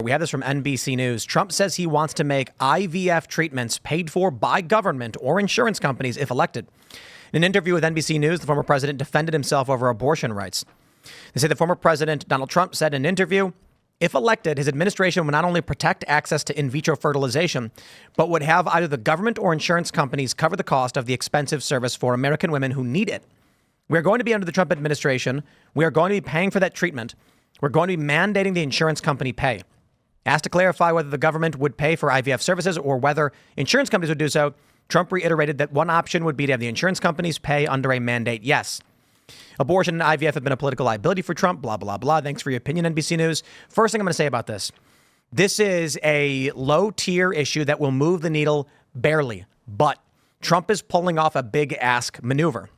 We have this from NBC News. Trump says he wants to make IVF treatments paid for by government or insurance companies if elected. In an interview with NBC News, the former president defended himself over abortion rights. They say the former president, Donald Trump, said in an interview, if elected, his administration would not only protect access to in vitro fertilization, but would have either the government or insurance companies cover the cost of the expensive service for American women who need it. We're going to be under the Trump administration. We are going to be paying for that treatment. We're going to be mandating the insurance company pay. Asked to clarify whether the government would pay for IVF services or whether insurance companies would do so, Trump reiterated that one option would be to have the insurance companies pay under a mandate. Yes. Abortion and IVF have been a political liability for Trump, blah, blah, blah. Thanks for your opinion, NBC News. First thing I'm going to say about this. This is a low-tier issue that will move the needle barely, but Trump is pulling off a big ask maneuver.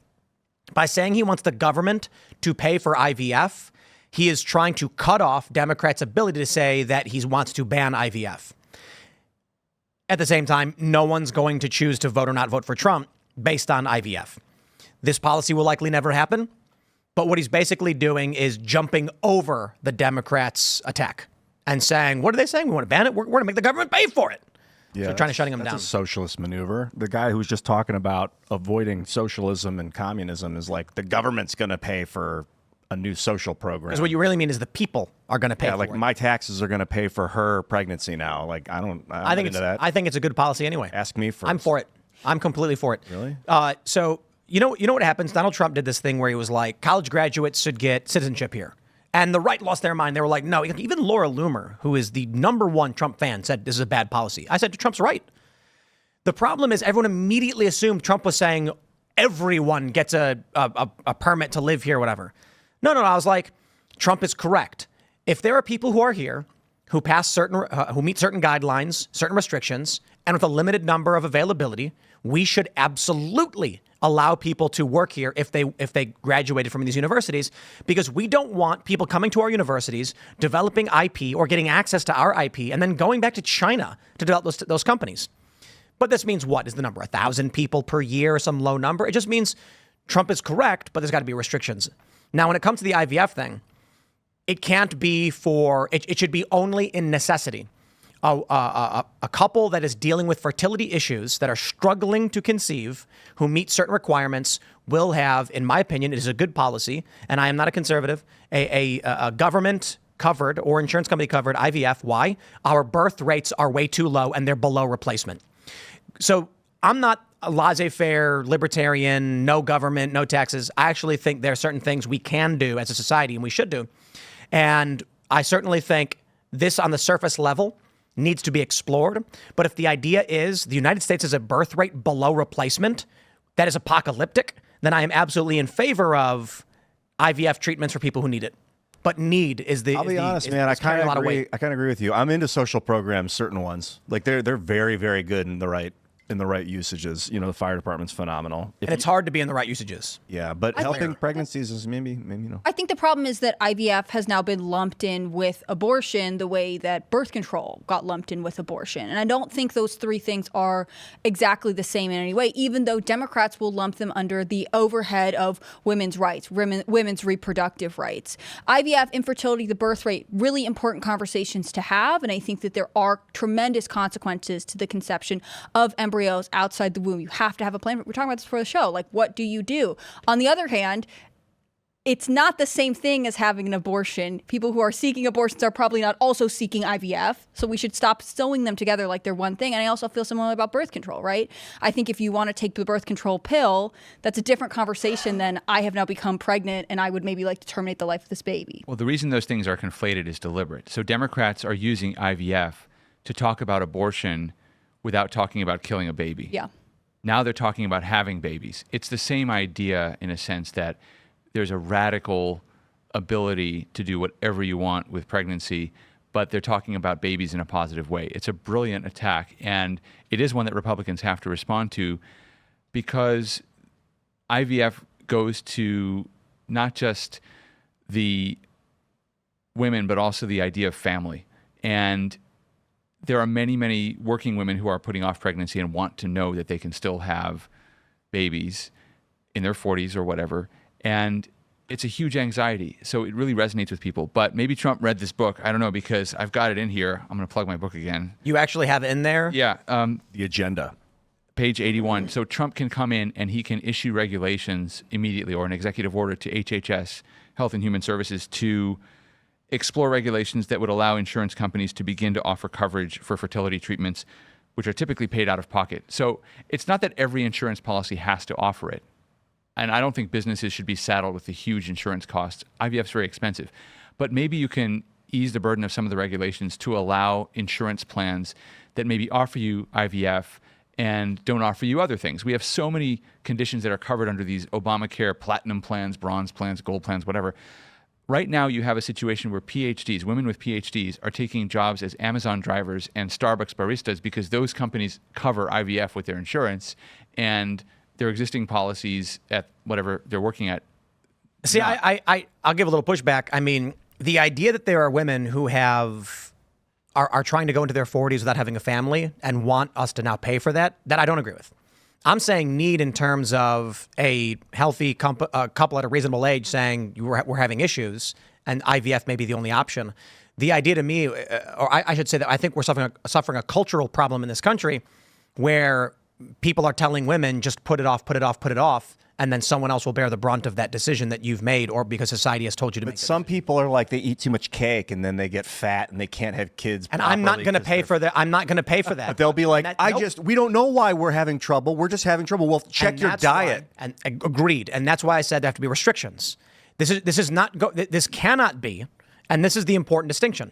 By saying he wants the government to pay for IVF, he is trying to cut off Democrats' ability to say that he wants to ban IVF. At the same time, no one's going to choose to vote or not vote for Trump based on IVF. This policy will likely never happen, but what he's basically doing is jumping over the Democrats' attack and saying, what are they saying? We want to ban it? We're going to make the government pay for it. Yeah, so trying to shutting him down. That's a socialist maneuver. The guy who's just talking about avoiding socialism and communism is like, the government's going to pay for a new social program. Because what you really mean is the people are going to pay for it. Yeah, like my taxes are going to pay for her pregnancy now. Like, I'm into that. I think it's a good policy anyway. Ask me first. I'm for it. I'm completely for it. Really? So you know what happens? Donald Trump did this thing where he was like, college graduates should get citizenship here. And the right lost their mind. They were like, no. Even Laura Loomer, who is the #1 Trump fan, said this is a bad policy. I said, Trump's right. The problem is everyone immediately assumed Trump was saying everyone gets a permit to live here, whatever. No. I was like, Trump is correct. If there are people who are here who who meet certain guidelines, certain restrictions, and with a limited number of availability, we should absolutely allow people to work here if they graduated from these universities, because we don't want people coming to our universities, developing IP or getting access to our IP, and then going back to China to develop those companies. But this means what? Is the number 1,000 people per year, some low number? It just means Trump is correct, but there's got to be restrictions. Now, when it comes to the IVF thing, it can't be it should be only in necessity. A couple that is dealing with fertility issues that are struggling to conceive, who meet certain requirements, will have, in my opinion, it is a good policy, and I am not a conservative, a government covered or insurance company covered IVF. Why? Our birth rates are way too low and they're below replacement. So I'm not a laissez-faire libertarian, no government, no taxes. I actually think there are certain things we can do as a society and we should do. And I certainly think this on the surface level needs to be explored. But if the idea is the United States is a birth rate below replacement, that is apocalyptic, then I am absolutely in favor of IVF treatments for people who need it. But need is the. I'll be honest, man. I kind of agree with you. I'm into social programs, certain ones. Like they're very, very good in the right usages. You know, the fire department's phenomenal. And it's hard to be in the right usages. Yeah, but helping pregnancies is maybe no. I think the problem is that IVF has now been lumped in with abortion the way that birth control got lumped in with abortion. And I don't think those three things are exactly the same in any way, even though Democrats will lump them under the overhead of women's rights, women's reproductive rights. IVF, infertility, the birth rate, really important conversations to have. And I think that there are tremendous consequences to the conception of embryos outside the womb. You have to have a plan. We're talking about this for the show. Like, what do you do? On the other hand, it's not the same thing as having an abortion. People who are seeking abortions are probably not also seeking IVF. So we should stop sewing them together like they're one thing. And I also feel similar about birth control, right? I think if you want to take the birth control pill, that's a different conversation than I have now become pregnant and I would maybe like to terminate the life of this baby. Well, the reason those things are conflated is deliberate. So Democrats are using IVF to talk about abortion without talking about killing a baby. Yeah. Now they're talking about having babies. It's the same idea in a sense that there's a radical ability to do whatever you want with pregnancy, but they're talking about babies in a positive way. It's a brilliant attack, and it is one that Republicans have to respond to because IVF goes to not just the women, but also the idea of family. And there are many, many working women who are putting off pregnancy and want to know that they can still have babies in their 40s or whatever. And it's a huge anxiety. So it really resonates with people. But maybe Trump read this book. I don't know, because I've got it in here. I'm going to plug my book again. You actually have it in there? Yeah. The agenda. Page 81. So Trump can come in and he can issue regulations immediately, or an executive order to HHS, Health and Human Services, to explore regulations that would allow insurance companies to begin to offer coverage for fertility treatments, which are typically paid out of pocket. So it's not that every insurance policy has to offer it. And I don't think businesses should be saddled with the huge insurance costs. IVF is very expensive. But maybe you can ease the burden of some of the regulations to allow insurance plans that maybe offer you IVF and don't offer you other things. We have so many conditions that are covered under these Obamacare platinum plans, bronze plans, gold plans, whatever. Right now, you have a situation where PhDs, women with PhDs, are taking jobs as Amazon drivers and Starbucks baristas because those companies cover IVF with their insurance, and their existing policies at whatever they're working at. See, I'll give a little pushback. I mean, the idea that there are women who are trying to go into their 40s without having a family and want us to now pay for that I don't agree with. I'm saying need in terms of a healthy couple at a reasonable age saying we're having issues and IVF may be the only option. The idea to me, or I should say that I think we're suffering a cultural problem in this country where people are telling women just put it off, and then someone else will bear the brunt of that decision that you've made, or because society has told you to make it. But some people are like, they eat too much cake and then they get fat and they can't have kids. And I'm not going to pay for that. I'm not going to pay for that. But they'll be like, we don't know why we're having trouble. We're just having trouble. Well, check your diet. And agreed. And that's why I said there have to be restrictions. This cannot be, and this is the important distinction.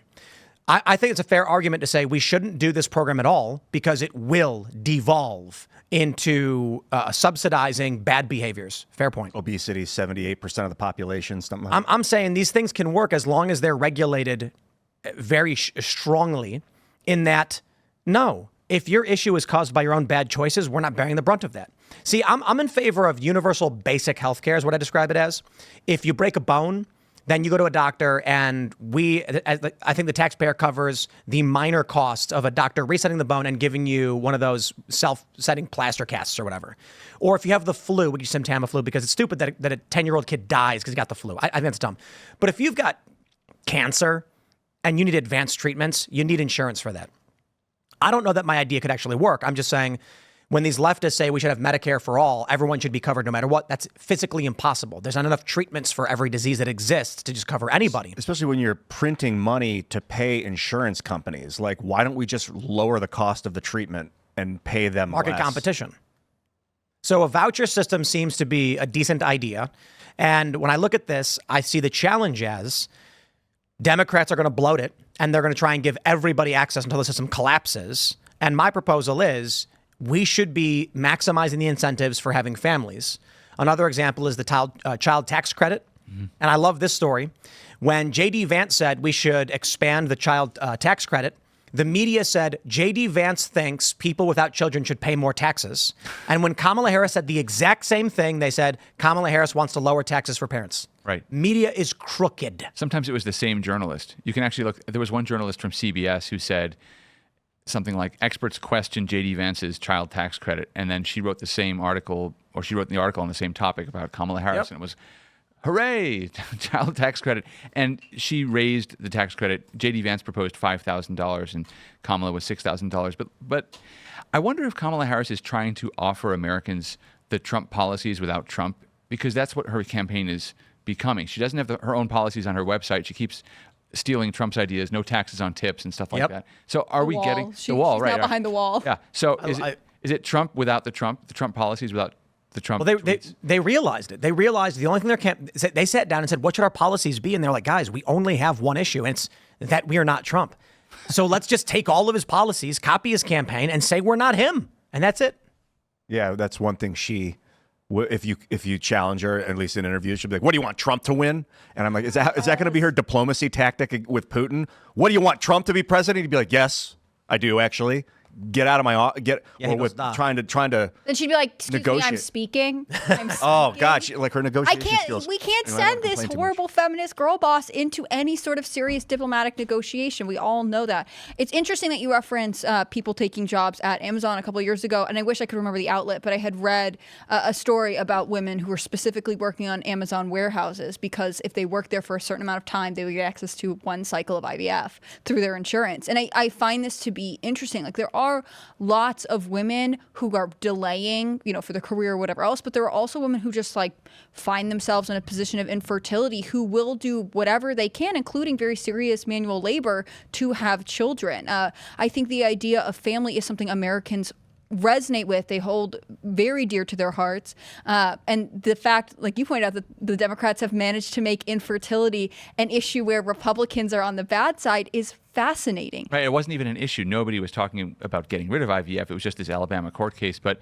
I think it's a fair argument to say we shouldn't do this program at all because it will devolve into subsidizing bad behaviors. Fair point. Obesity, 78% of the population, something like that. I'm saying these things can work as long as they're regulated very strongly in that, no, if your issue is caused by your own bad choices, we're not bearing the brunt of that. See, I'm in favor of universal basic health care is what I describe it as. If you break a bone, then you go to a doctor, and I think the taxpayer covers the minor costs of a doctor resetting the bone and giving you one of those self-setting plaster casts or whatever. Or if you have the flu, we give you some Tamiflu because it's stupid that a 10-year-old kid dies because he got the flu. I think that's dumb. But if you've got cancer and you need advanced treatments, you need insurance for that. I don't know that my idea could actually work. I'm just saying, when these leftists say we should have Medicare for all, everyone should be covered no matter what, that's physically impossible. There's not enough treatments for every disease that exists to just cover anybody. Especially when you're printing money to pay insurance companies. Like, why don't we just lower the cost of the treatment and pay them Market less? competition. So a voucher system seems to be a decent idea. And when I look at this, I see the challenge as Democrats are going to bloat it, and they're going to try and give everybody access until the system collapses. And my proposal is, we should be maximizing the incentives for having families. Another example is the child tax credit. Mm-hmm. And I love this story. When J.D. Vance said we should expand the child tax credit, the media said J.D. Vance thinks people without children should pay more taxes. And when Kamala Harris said the exact same thing, they said Kamala Harris wants to lower taxes for parents. Right. Media is crooked. Sometimes it was the same journalist. You can actually look. There was one journalist from CBS who said something like, experts question J.D. Vance's child tax credit. And then she wrote the same article, or she wrote the article on the same topic about Kamala Harris. Yep. And it was, hooray, child tax credit. And she raised the tax credit. J.D. Vance proposed $5,000 and Kamala was $6,000. But I wonder if Kamala Harris is trying to offer Americans the Trump policies without Trump, because that's what her campaign is becoming. She doesn't have her own policies on her website. She keeps stealing Trump's ideas, no taxes on tips and stuff like that. So are we getting the wall, she's right? Now behind the wall. Yeah. So is it Trump without the Trump policies without the Trump? Well, they realized it. They realized the only thing they sat down and said, what should our policies be? And they're like, guys, we only have one issue, and it's that we are not Trump. So let's just take all of his policies, copy his campaign, and say we're not him. And that's it. Yeah, that's one thing if you challenge her, at least in interviews, she'll be like, what do you want, Trump to win? And I'm like, is that going to be her diplomacy tactic with Putin? What do you want, Trump to be president? He'd be like, yes, I do, actually. get out of my he goes, nah. trying to. Then she'd be like, "Excuse me, I'm speaking." Oh gosh, like her negotiation skills. We can't Anyway, I don't send this complain too horrible much. feminist girl boss into any sort of serious diplomatic negotiation. We all know that. It's interesting that you reference people taking jobs at Amazon a couple of years ago, and I wish I could remember the outlet, but I had read a story about women who were specifically working on Amazon warehouses because if they worked there for a certain amount of time, they would get access to one cycle of IVF through their insurance. And I find this to be interesting. Like there are lots of women who are delaying, for their career or whatever else, but there are also women who just like find themselves in a position of infertility who will do whatever they can, including very serious manual labor, to have children. I think the idea of family is something Americans resonate with, they hold very dear to their hearts. And the fact, like you pointed out, that the Democrats have managed to make infertility an issue where Republicans are on the bad side is fascinating. Right. It wasn't even an issue. Nobody was talking about getting rid of IVF. It was just this Alabama court case. But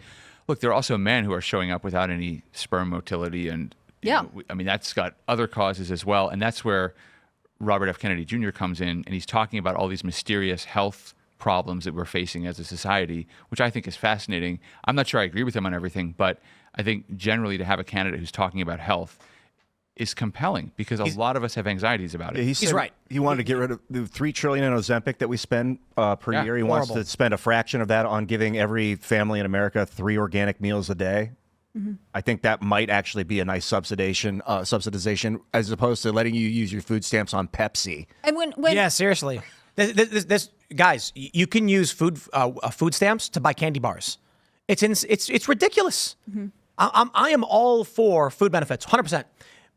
look, there are also men who are showing up without any sperm motility. And I mean, that's got other causes as well. And that's where Robert F. Kennedy Jr. comes in, and he's talking about all these mysterious health problems that we're facing as a society, which I think is fascinating. I'm not sure I agree with him on everything, but I think generally to have a candidate who's talking about health is compelling because a lot of us have anxieties about it. He's right. He wanted to get rid of the $3 trillion in Ozempic that we spend per year. He wants to spend a fraction of that on giving every family in America 3 organic meals a day. Mm-hmm. I think that might actually be a nice subsidization as opposed to letting you use your food stamps on Pepsi. And when yeah, seriously. This guys, you can use food stamps to buy candy bars. It's ridiculous. Mm-hmm. I am all for food benefits, 100%.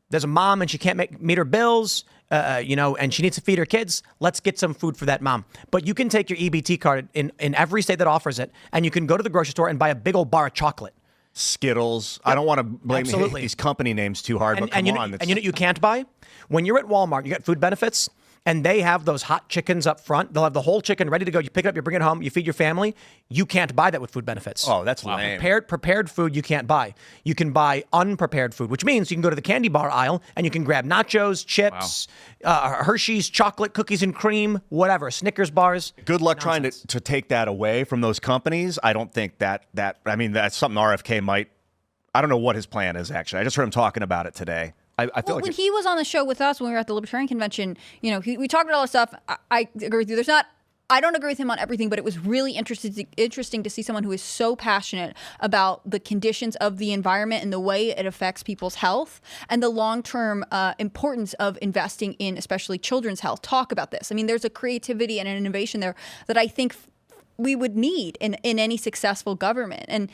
There's a mom and she can't meet her bills, and she needs to feed her kids. Let's get some food for that mom. But you can take your EBT card in every state that offers it, and you can go to the grocery store and buy a big old bar of chocolate. Skittles. Yep. I don't want to blame these company names too hard, but come on. And you know what you can't buy? When you're at Walmart, you get food benefits, and they have those hot chickens up front. They'll have the whole chicken ready to go. You pick it up, you bring it home, you feed your family. You can't buy that with food benefits. Oh, that's lame. Prepared food you can't buy. You can buy unprepared food, which means you can go to the candy bar aisle and you can grab nachos, chips, Hershey's, chocolate, cookies and cream, whatever, Snickers bars. Good luck trying to take that away from those companies. I don't think that's something RFK might. I don't know what his plan is, actually. I just heard him talking about it today. I feel like when he was on the show with us when we were at the Libertarian Convention, we talked about all this stuff. I agree with you. I don't agree with him on everything, but it was really interesting to see someone who is so passionate about the conditions of the environment and the way it affects people's health and the long-term importance of investing in especially children's health. Talk about this. I mean, there's a creativity and an innovation there that I think we would need in any successful government. And,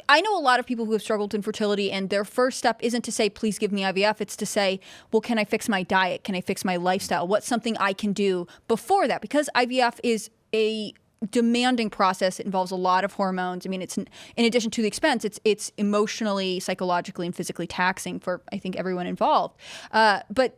I know a lot of people who have struggled with infertility, and their first step isn't to say, please give me IVF. It's to say, well, can I fix my diet? Can I fix my lifestyle? What's something I can do before that? Because IVF is a demanding process. It involves a lot of hormones. I mean, it's in addition to the expense, it's emotionally, psychologically, and physically taxing for, I think, everyone involved. But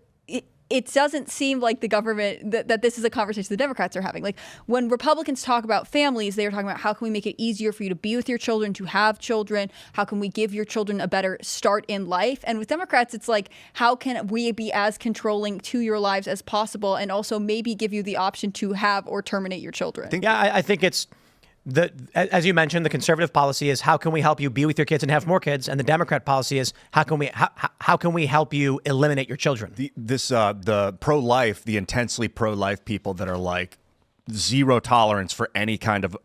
it doesn't seem like the government, that this is a conversation the Democrats are having. Like when Republicans talk about families, they're talking about how can we make it easier for you to be with your children, to have children? How can we give your children a better start in life? And with Democrats, it's like, how can we be as controlling to your lives as possible and also maybe give you the option to have or terminate your children? I think it's, as you mentioned, the conservative policy is how can we help you be with your kids and have more kids, and the Democrat policy is how can we help you eliminate your children. The pro-life, the intensely pro-life people that are like zero tolerance for any kind of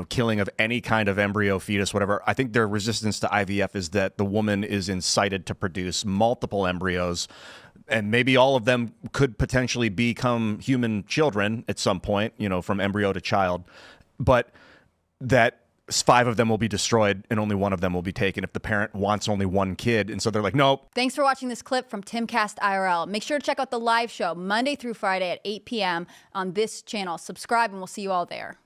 killing of any kind of embryo, fetus, whatever. I think their resistance to IVF is that the woman is incited to produce multiple embryos. And maybe all of them could potentially become human children at some point, from embryo to child. But that 5 of them will be destroyed and only 1 of them will be taken if the parent wants only 1 kid. And so they're like, nope. Thanks for watching this clip from Timcast IRL. Make sure to check out the live show Monday through Friday at 8 p.m. on this channel. Subscribe and we'll see you all there.